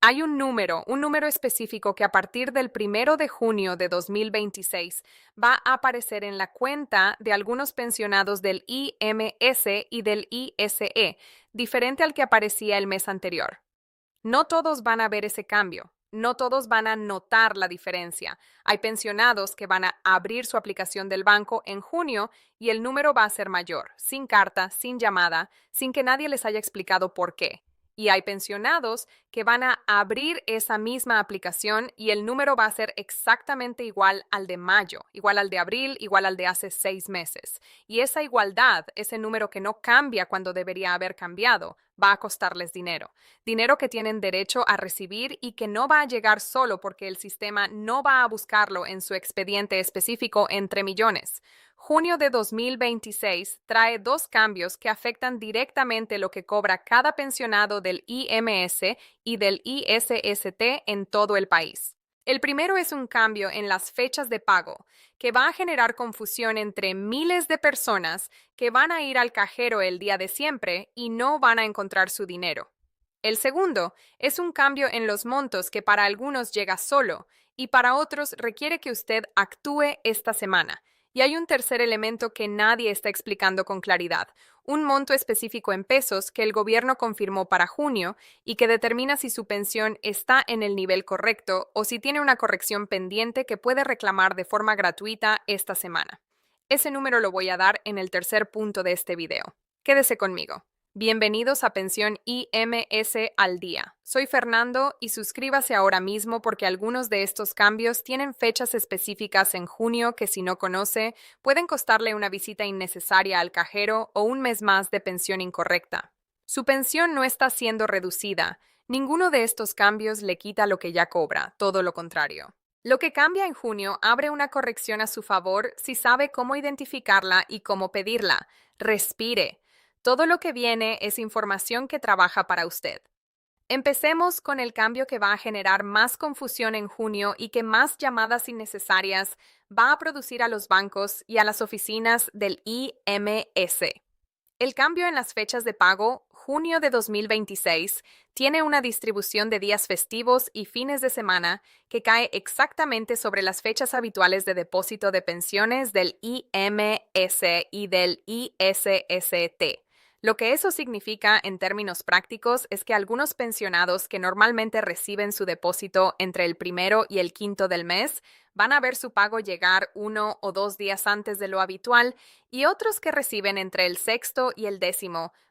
Hay un número específico que a partir del 1 de junio de 2026 va a aparecer en la cuenta de algunos pensionados del IMS y del ISE, diferente al que aparecía el mes anterior. No todos van a ver ese cambio, no todos van a notar la diferencia. Hay pensionados que van a abrir su aplicación del banco en junio y el número va a ser mayor, sin carta, sin llamada, sin que nadie les haya explicado por qué. Y hay pensionados que van a abrir esa misma aplicación y el número va a ser exactamente igual al de mayo, igual al de abril, igual al de hace 6 meses. Y esa igualdad, ese número que no cambia cuando debería haber cambiado, va a costarles dinero. Dinero que tienen derecho a recibir y que no va a llegar solo porque el sistema no va a buscarlo en su expediente específico entre millones. Junio de 2026 trae dos cambios que afectan directamente lo que cobra cada pensionado del IMS y del ISST en todo el país. El primero es un cambio en las fechas de pago, que va a generar confusión entre miles de personas que van a ir al cajero el día de siempre y no van a encontrar su dinero. El segundo es un cambio en los montos que para algunos llega solo y para otros requiere que usted actúe esta semana. Y hay un tercer elemento que nadie está explicando con claridad, un monto específico en pesos que el gobierno confirmó para junio y que determina si su pensión está en el nivel correcto o si tiene una corrección pendiente que puede reclamar de forma gratuita esta semana. Ese número lo voy a dar en el tercer punto de este video. Quédese conmigo. Bienvenidos a Pensión IMS al Día. Soy Fernando y suscríbase ahora mismo porque algunos de estos cambios tienen fechas específicas en junio que si no conoce pueden costarle una visita innecesaria al cajero o un mes más de pensión incorrecta. Su pensión no está siendo reducida. Ninguno de estos cambios le quita lo que ya cobra, todo lo contrario. Lo que cambia en junio abre una corrección a su favor si sabe cómo identificarla y cómo pedirla. Respire. Todo lo que viene es información que trabaja para usted. Empecemos con el cambio que va a generar más confusión en junio y que más llamadas innecesarias va a producir a los bancos y a las oficinas del IMS. El cambio en las fechas de pago, junio de 2026, tiene una distribución de días festivos y fines de semana que cae exactamente sobre las fechas habituales de depósito de pensiones del IMS y del ISST. Lo que eso significa en términos prácticos es que algunos pensionados que normalmente reciben su depósito entre el 1 y el 5 del mes van a ver su pago llegar 1 o 2 días antes de lo habitual y otros que reciben entre el 6 y el 10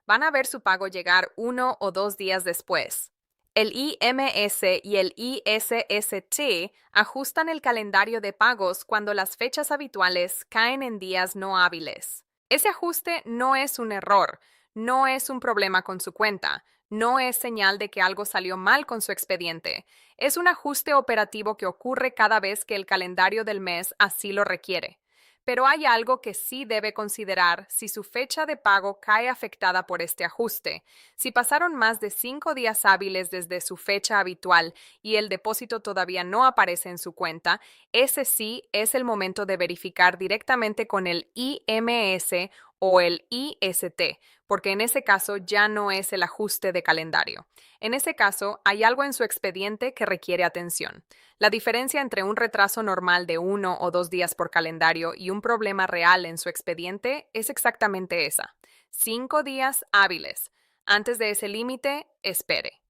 van a ver su pago llegar 1 o 2 días después. El IMS y el ISST ajustan el calendario de pagos cuando las fechas habituales caen en días no hábiles. Ese ajuste no es un error, no es un problema con su cuenta, no es señal de que algo salió mal con su expediente. Es un ajuste operativo que ocurre cada vez que el calendario del mes así lo requiere. Pero hay algo que sí debe considerar si su fecha de pago cae afectada por este ajuste. Si pasaron más de 5 días hábiles desde su fecha habitual y el depósito todavía no aparece en su cuenta, ese sí es el momento de verificar directamente con el IMS o el IST, porque en ese caso ya no es el ajuste de calendario. En ese caso, hay algo en su expediente que requiere atención. La diferencia entre un retraso normal de 1 o 2 días por calendario y un problema real en su expediente es exactamente esa. 5 días hábiles. Antes de ese límite, espere.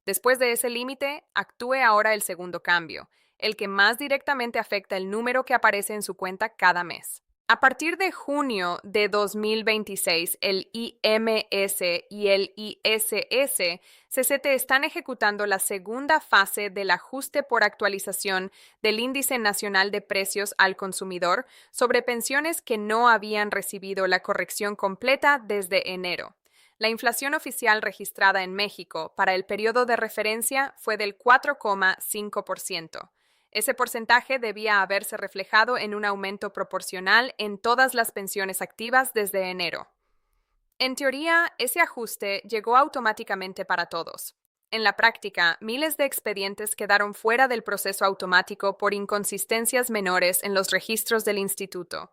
Después de ese límite, actúe ahora el segundo cambio, el que más directamente afecta el número que aparece en su cuenta cada mes. A partir de junio de 2026, el IMS y el ISSCCT están ejecutando la segunda fase del ajuste por actualización del Índice Nacional de Precios al Consumidor sobre pensiones que no habían recibido la corrección completa desde enero. La inflación oficial registrada en México para el periodo de referencia fue del 4,5%. Ese porcentaje debía haberse reflejado en un aumento proporcional en todas las pensiones activas desde enero. En teoría, ese ajuste llegó automáticamente para todos. En la práctica, miles de expedientes quedaron fuera del proceso automático por inconsistencias menores en los registros del instituto.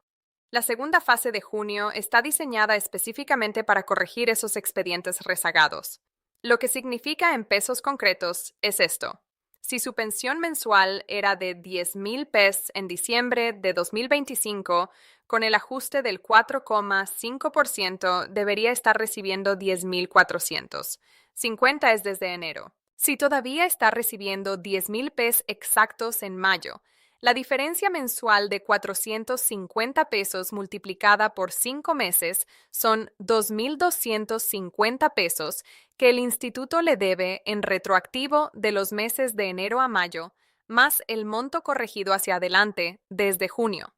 La segunda fase de junio está diseñada específicamente para corregir esos expedientes rezagados. Lo que significa en pesos concretos es esto. Si su pensión mensual era de 10,000 pesos en diciembre de 2025, con el ajuste del 4,5% debería estar recibiendo 10,400. 50 es desde enero. Si todavía está recibiendo 10,000 pesos exactos en mayo, la diferencia mensual de 450 pesos multiplicada por 5 meses son 2,250 pesos que el instituto le debe en retroactivo de los meses de enero a mayo, más el monto corregido hacia adelante desde junio.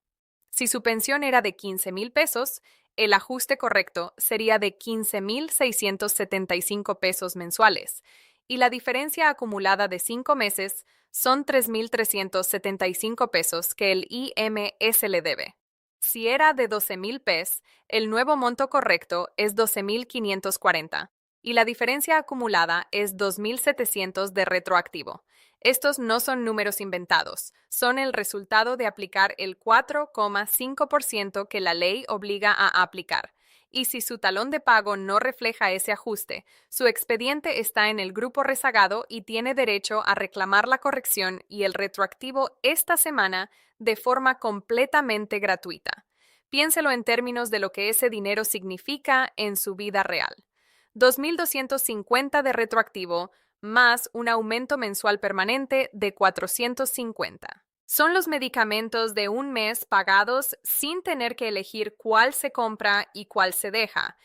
Si su pensión era de 15,000 pesos, el ajuste correcto sería de 15,675 pesos mensuales, y la diferencia acumulada de 5 meses son 3,375 pesos que el IMS le debe. Si era de 12,000 pesos, el nuevo monto correcto es 12,540 y la diferencia acumulada es 2,700 de retroactivo. Estos no son números inventados, son el resultado de aplicar el 4,5% que la ley obliga a aplicar. Y si su talón de pago no refleja ese ajuste, su expediente está en el grupo rezagado y tiene derecho a reclamar la corrección y el retroactivo esta semana de forma completamente gratuita. Piénselo en términos de lo que ese dinero significa en su vida real. 2,250 de retroactivo más un aumento mensual permanente de 450. Son los medicamentos de un mes pagados sin tener que elegir cuál se compra y cuál se deja.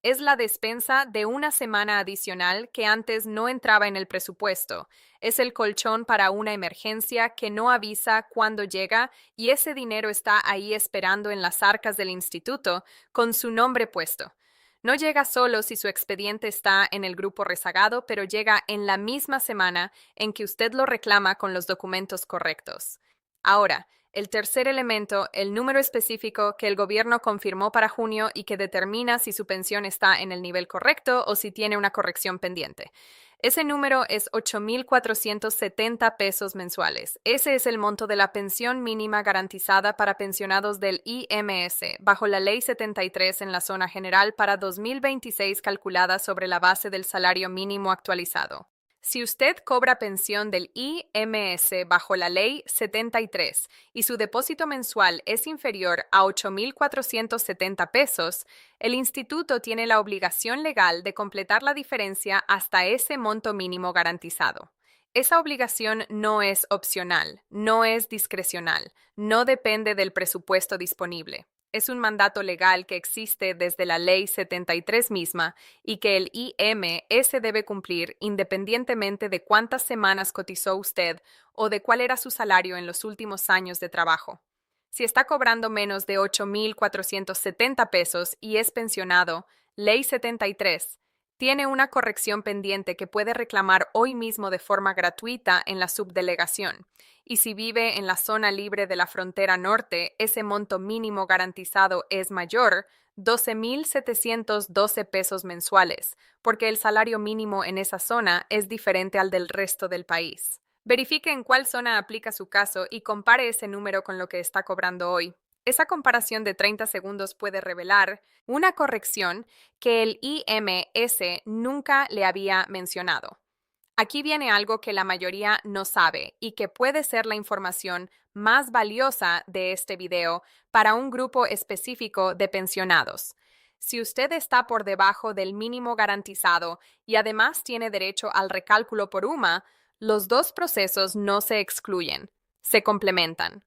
Es la despensa de una semana adicional que antes no entraba en el presupuesto. Es el colchón para una emergencia que no avisa cuándo llega y ese dinero está ahí esperando en las arcas del instituto con su nombre puesto. No llega solo si su expediente está en el grupo rezagado, pero llega en la misma semana en que usted lo reclama con los documentos correctos. Ahora, el tercer elemento, el número específico que el gobierno confirmó para junio y que determina si su pensión está en el nivel correcto o si tiene una corrección pendiente. Ese número es 8,470 pesos mensuales. Ese es el monto de la pensión mínima garantizada para pensionados del IMS, bajo la Ley 73 en la zona general para 2026 calculada sobre la base del salario mínimo actualizado. Si usted cobra pensión del IMS bajo la Ley 73 y su depósito mensual es inferior a 8,470 pesos, el instituto tiene la obligación legal de completar la diferencia hasta ese monto mínimo garantizado. Esa obligación no es opcional, no es discrecional, no depende del presupuesto disponible. Es un mandato legal que existe desde la Ley 73 misma y que el IMS debe cumplir independientemente de cuántas semanas cotizó usted o de cuál era su salario en los últimos años de trabajo. Si está cobrando menos de 8,470 pesos y es pensionado, Ley 73, tiene una corrección pendiente que puede reclamar hoy mismo de forma gratuita en la subdelegación. Y si vive en la zona libre de la frontera norte, ese monto mínimo garantizado es mayor, 12,712 pesos mensuales, porque el salario mínimo en esa zona es diferente al del resto del país. Verifique en cuál zona aplica su caso y compare ese número con lo que está cobrando hoy. Esa comparación de 30 segundos puede revelar una corrección que el IMS nunca le había mencionado. Aquí viene algo que la mayoría no sabe y que puede ser la información más valiosa de este video para un grupo específico de pensionados. Si usted está por debajo del mínimo garantizado y además tiene derecho al recálculo por UMA, los dos procesos no se excluyen, se complementan.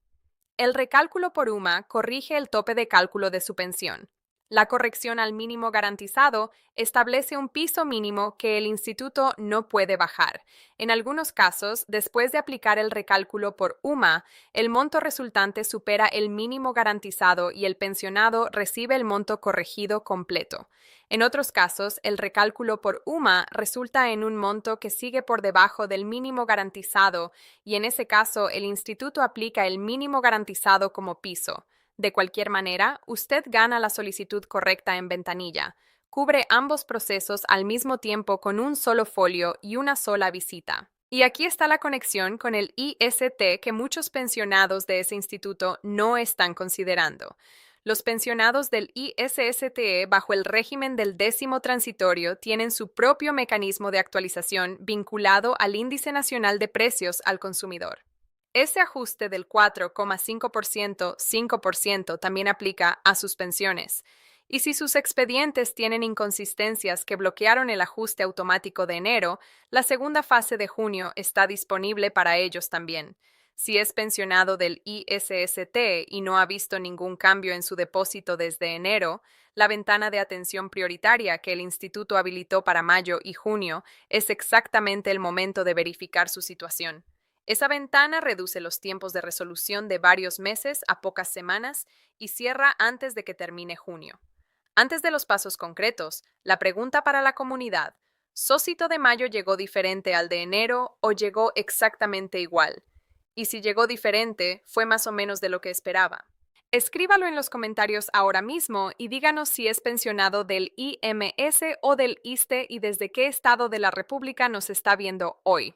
El recálculo por UMA corrige el tope de cálculo de su pensión. La corrección al mínimo garantizado establece un piso mínimo que el instituto no puede bajar. En algunos casos, después de aplicar el recálculo por UMA, el monto resultante supera el mínimo garantizado y el pensionado recibe el monto corregido completo. En otros casos, el recálculo por UMA resulta en un monto que sigue por debajo del mínimo garantizado y en ese caso el instituto aplica el mínimo garantizado como piso. De cualquier manera, usted gana la solicitud correcta en ventanilla. Cubre ambos procesos al mismo tiempo con un solo folio y una sola visita. Y aquí está la conexión con el IST que muchos pensionados de ese instituto no están considerando. Los pensionados del ISSTE bajo el régimen del 10º transitorio tienen su propio mecanismo de actualización vinculado al Índice Nacional de Precios al Consumidor. Ese ajuste del 4,5%, 5% también aplica a sus pensiones. Y si sus expedientes tienen inconsistencias que bloquearon el ajuste automático de enero, la segunda fase de junio está disponible para ellos también. Si es pensionado del ISST y no ha visto ningún cambio en su depósito desde enero, la ventana de atención prioritaria que el instituto habilitó para mayo y junio es exactamente el momento de verificar su situación. Esa ventana reduce los tiempos de resolución de varios meses a pocas semanas y cierra antes de que termine junio. Antes de los pasos concretos, la pregunta para la comunidad: ¿Sósito de mayo llegó diferente al de enero o llegó exactamente igual? Y si llegó diferente, ¿fue más o menos de lo que esperaba? Escríbalo en los comentarios ahora mismo y díganos si es pensionado del IMS o del ISSSTE y desde qué estado de la República nos está viendo hoy.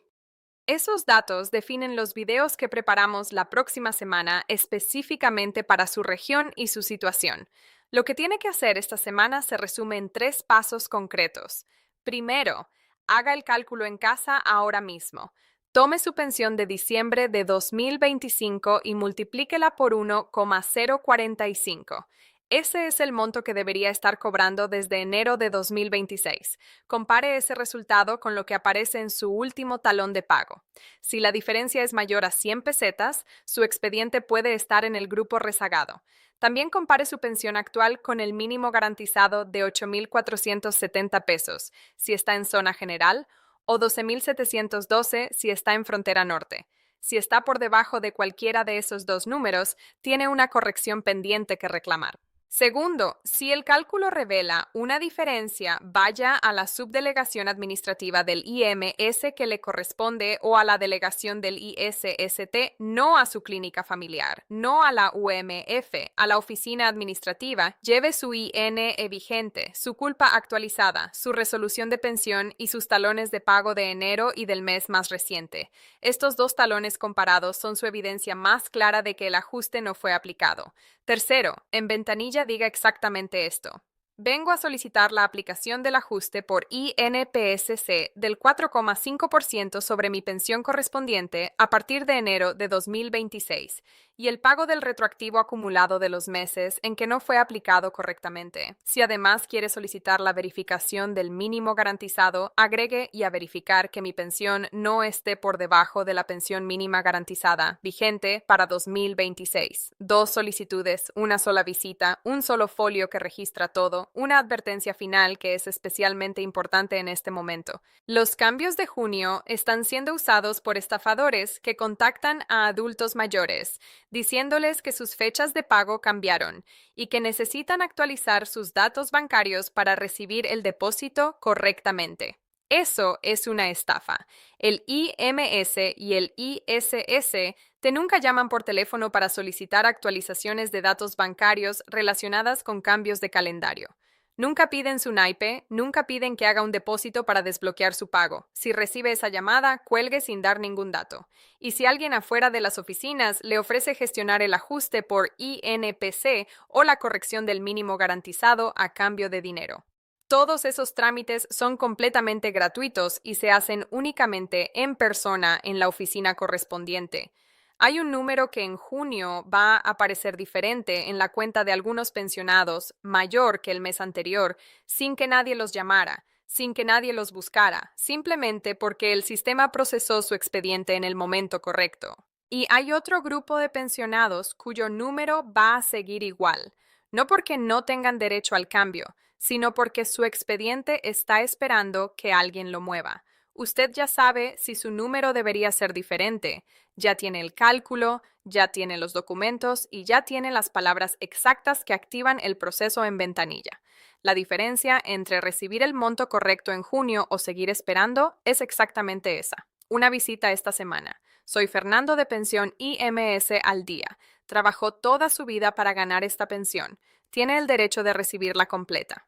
Esos datos definen los videos que preparamos la próxima semana específicamente para su región y su situación. Lo que tiene que hacer esta semana se resume en 3 pasos concretos. Primero, haga el cálculo en casa ahora mismo. Tome su pensión de diciembre de 2025 y multiplíquela por 1,045. Ese es el monto que debería estar cobrando desde enero de 2026. Compare ese resultado con lo que aparece en su último talón de pago. Si la diferencia es mayor a 100 pesetas, su expediente puede estar en el grupo rezagado. También compare su pensión actual con el mínimo garantizado de 8,470 pesos, si está en zona general, o 12,712 si está en frontera norte. Si está por debajo de cualquiera de esos dos números, tiene una corrección pendiente que reclamar. Segundo, si el cálculo revela una diferencia, vaya a la subdelegación administrativa del IMS que le corresponde o a la delegación del ISST, no a su clínica familiar, no a la UMF, a la oficina administrativa. Lleve su INE vigente, su culpa actualizada, su resolución de pensión y sus talones de pago de enero y del mes más reciente. Estos dos talones comparados son su evidencia más clara de que el ajuste no fue aplicado. Tercero, en ventanilla diga exactamente esto: vengo a solicitar la aplicación del ajuste por INPSC del 4,5% sobre mi pensión correspondiente a partir de enero de 2026 y el pago del retroactivo acumulado de los meses en que no fue aplicado correctamente. Si además quiere solicitar la verificación del mínimo garantizado, agregue y a verificar que mi pensión no esté por debajo de la pensión mínima garantizada, vigente para 2026. 2 solicitudes, una sola visita, un solo folio que registra todo, una advertencia final que es especialmente importante en este momento. Los cambios de junio están siendo usados por estafadores que contactan a adultos mayores, diciéndoles que sus fechas de pago cambiaron y que necesitan actualizar sus datos bancarios para recibir el depósito correctamente. Eso es una estafa. El IMS y el ISS te nunca llaman por teléfono para solicitar actualizaciones de datos bancarios relacionadas con cambios de calendario. Nunca piden su naipe, nunca piden que haga un depósito para desbloquear su pago. Si recibe esa llamada, cuelgue sin dar ningún dato. Y si alguien afuera de las oficinas le ofrece gestionar el ajuste por INPC o la corrección del mínimo garantizado a cambio de dinero. Todos esos trámites son completamente gratuitos y se hacen únicamente en persona en la oficina correspondiente. Hay un número que en junio va a aparecer diferente en la cuenta de algunos pensionados, mayor que el mes anterior, sin que nadie los llamara, sin que nadie los buscara, simplemente porque el sistema procesó su expediente en el momento correcto. Y hay otro grupo de pensionados cuyo número va a seguir igual, no porque no tengan derecho al cambio, sino porque su expediente está esperando que alguien lo mueva. Usted ya sabe si su número debería ser diferente, ya tiene el cálculo, ya tiene los documentos y ya tiene las palabras exactas que activan el proceso en ventanilla. La diferencia entre recibir el monto correcto en junio o seguir esperando es exactamente esa: una visita esta semana. Soy Fernando de Pensión IMS al Día. Trabajó toda su vida para ganar esta pensión. Tiene el derecho de recibirla completa.